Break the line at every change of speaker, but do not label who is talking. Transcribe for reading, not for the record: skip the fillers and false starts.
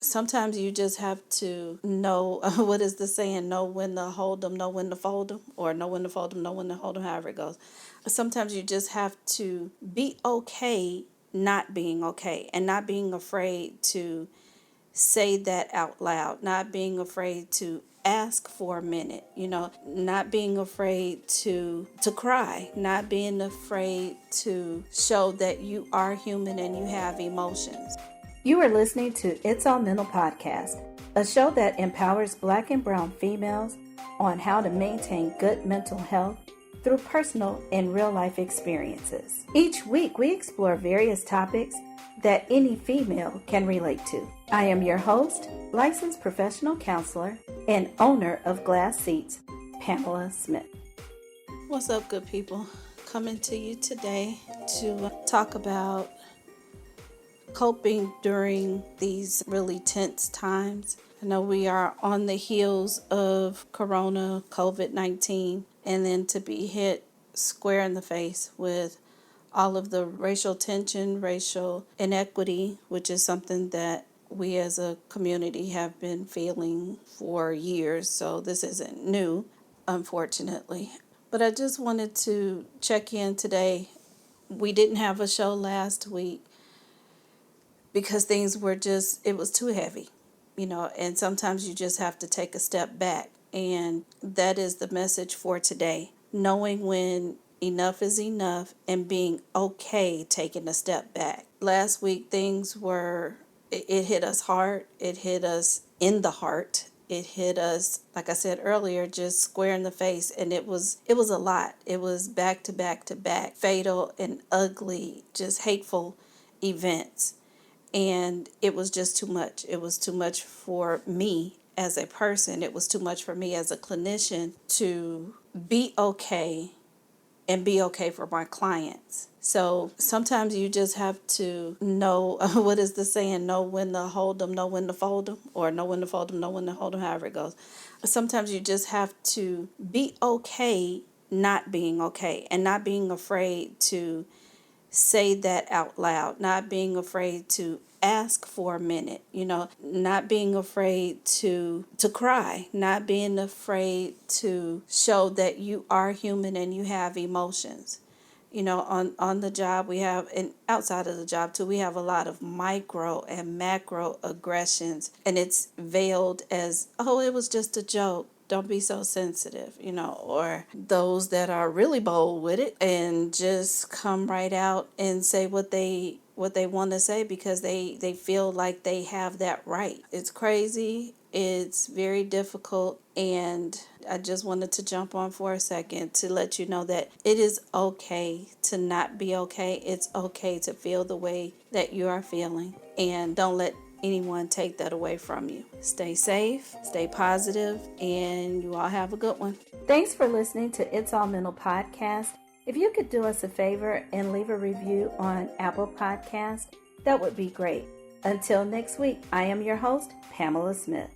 Sometimes you just have to know what is the saying? Know when to hold them, know when to fold them, or know when to fold them, know when to hold them, however it goes. Sometimes you just have to be okay not being okay and not being afraid to say that out loud, not being afraid to ask for a minute, not being afraid to cry, not being afraid to show that you are human and you have emotions. You are listening to It's All Mental Podcast, a show that empowers Black and brown females on how to maintain good mental health through personal and real life experiences. Each week we explore various topics that any female can relate to. I am your host, licensed professional counselor, and owner of Glass Seats, Pamela Smith. What's up, good people? Coming to you today to talk about coping during these really tense times. I know we are on the heels of Corona, COVID-19, and then to be hit square in the face with all of the racial tension, racial inequity, which is something that we as a community have been feeling for years. So this isn't new, unfortunately. But I just wanted to check in today. We didn't have a show last week because things were it was too heavy, and sometimes you just have to take a step back. And that is the message for today. Knowing when enough is enough and being okay taking a step back. Last week it hit us hard. It hit us in the heart. It hit us, like I said earlier, just square in the face. And it was a lot. It was back to back to back, fatal and ugly, just hateful events. And it was just too much. It was too much for me as a person. It was too much for me as a clinician to be okay and be okay for my clients. So sometimes you just have to know, what is the saying? Know when to hold them, know when to fold them, or know when to fold them, know when to hold them, however it goes. Sometimes you just have to be okay not being okay and not being afraid to say that out loud, not being afraid to ask for a minute, not being afraid to cry, not being afraid to show that you are human and you have emotions. On the job we have, and outside of the job too, we have a lot of micro and macro aggressions, and it's veiled as, oh, it was just a joke. Don't be so sensitive, or those that are really bold with it and just come right out and say what they want to say because they feel like they have that right. It's crazy. It's very difficult. And I just wanted to jump on for a second to let you know that it is okay to not be okay. It's okay to feel the way that you are feeling. And don't let anyone take that away from you. Stay safe, stay positive, and you all have a good one. Thanks for listening to It's All Mental Podcast. If you could do us a favor and leave a review on Apple Podcast, that would be great. Until next week, I am your host, Pamela Smith.